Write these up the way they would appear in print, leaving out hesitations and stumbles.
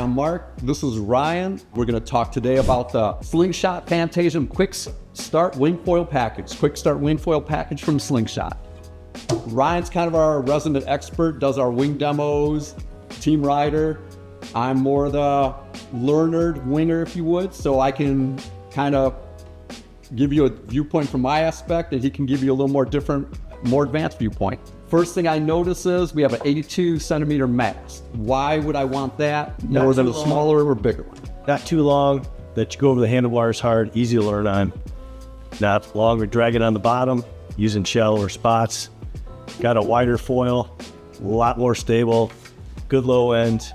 I'm Mark. This is Ryan. We're going to talk today about the Slingshot Phantasm Quickstart Wingfoil Package. Quickstart Wingfoil Package from Slingshot. Ryan's kind of our resident expert, does our wing demos, team rider. I'm more the learner winger, if you would, so I can kind of give you a viewpoint from my aspect, and he can give you a little more advanced viewpoint. First thing I notice is we have an 82 centimeter mast. Why would I want that more than a smaller or bigger one? Not too long, that you go over the handlebars hard, easy to learn on. Not long or drag it on the bottom, using shell or spots. Got a wider foil, a lot more stable, good low end,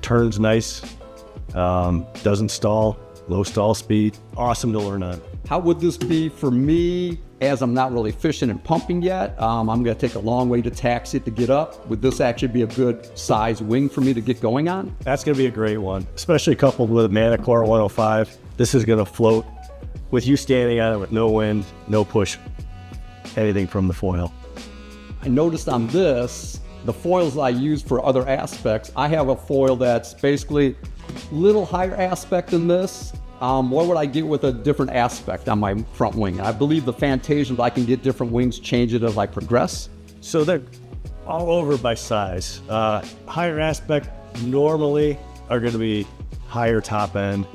turns nice, doesn't stall, low stall speed, awesome to learn on. How would this be for me, as I'm not really fishing and pumping yet? I'm gonna take a long way to taxi it to get up. Would this actually be a good size wing for me to get going on? That's gonna be a great one, especially coupled with a Manticore 105. This is gonna float with you standing on it with no wind, no push, anything from the foil. I noticed on this, the foils I use for other aspects, I have a foil that's basically a little higher aspect than this. What would I get with a different aspect on my front wing? I believe the Phantasm, I can get different wings, change it as I progress. So they're all over by size. Higher aspect normally are going to be higher top end,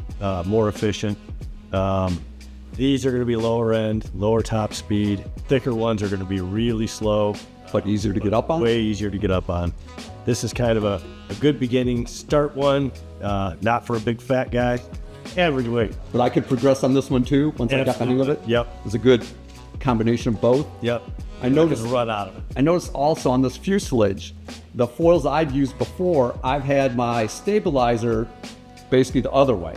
more efficient. These are going to be lower end, lower top speed. Thicker ones are going to be really slow. But easier to get up on? Way easier to get up on. This is kind of a good beginning start one, not for a big fat guy. Average weight. But I could progress on this one too once I got the hang of it? Yep. It's a good combination of both. Yep. I noticed run out of it. I noticed also on this fuselage, the foils I've used before, I've had my stabilizer basically the other way.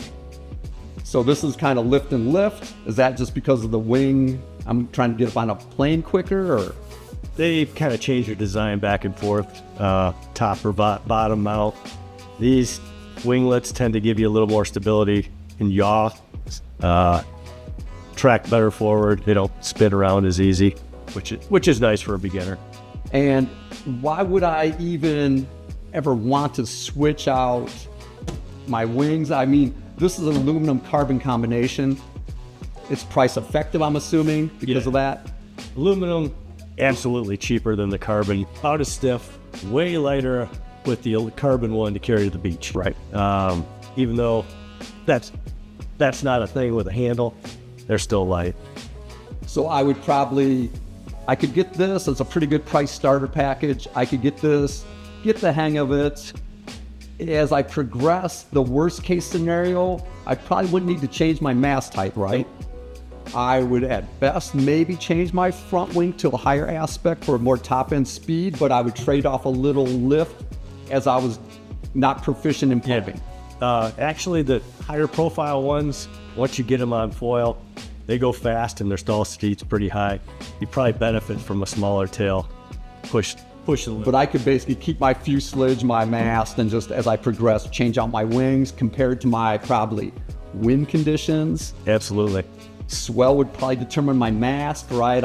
So this is kind of lift and lift. Is that just because of the wing? I'm trying to get up on a plane quicker, or? They kind of change your design back and forth, top or bottom mount. These winglets tend to give you a little more stability and yaw, track better forward. They don't spin around as easy, which is nice for a beginner. And why would I even ever want to switch out my wings? I mean, this is an aluminum carbon combination. It's price effective, I'm assuming, because of that. Aluminum, absolutely cheaper than the carbon. About as stiff, way lighter with the carbon one to carry to the beach. Right. Even though that's not a thing with a handle, they're still light. So I could get this. It's a pretty good price starter package. I could get this, get the hang of it. As I progress, the worst case scenario, I probably wouldn't need to change my mast type, right? I would at best maybe change my front wing to a higher aspect for more top end speed, but I would trade off a little lift as I was not proficient in pumping. Actually, the higher profile ones, once you get them on foil, they go fast and their stall speed's pretty high. You probably benefit from a smaller tail, push a little. But I could basically keep my fuselage, my mast, and just as I progress, change out my wings compared to my probably wind conditions. Absolutely. Swell would probably determine my mast, right?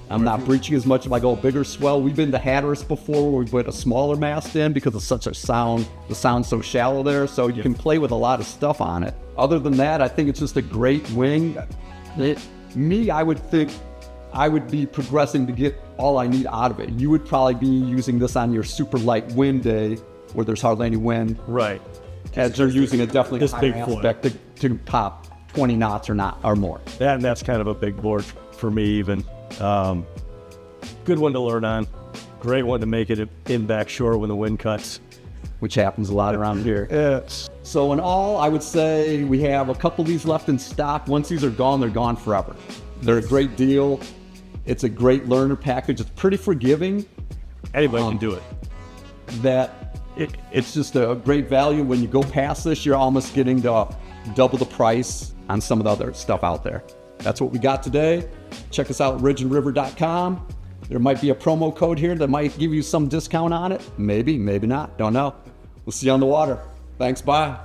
I'm not breaching as much if I go a bigger swell. We've been to Hatteras before where we put a smaller mast in because of such a sound, the sound's so shallow there, so you can play with a lot of stuff on it. Other than that, I think it's just a great wing. I would think I would be progressing to get all I need out of it. You would probably be using this on your super light wind day where there's hardly any wind. Right. As they're using a definitely this higher big aspect to pop 20 knots or more. That's kind of a big board for me even. Good one to learn on. Great one to make it in back shore when the wind cuts. Which happens a lot around here. Yes. So in all, I would say we have a couple of these left in stock. Once these are gone, they're gone forever. They're a great deal. It's a great learner package. It's pretty forgiving. Anybody can do it. It's just a great value. When you go past this, you're almost getting to double the price on some of the other stuff out there. That's what we got today. Check us out at ridgeandriver.com. There might be a promo code here that might give you some discount on it. Maybe, maybe not. Don't know. We'll see you on the water. Thanks. Bye.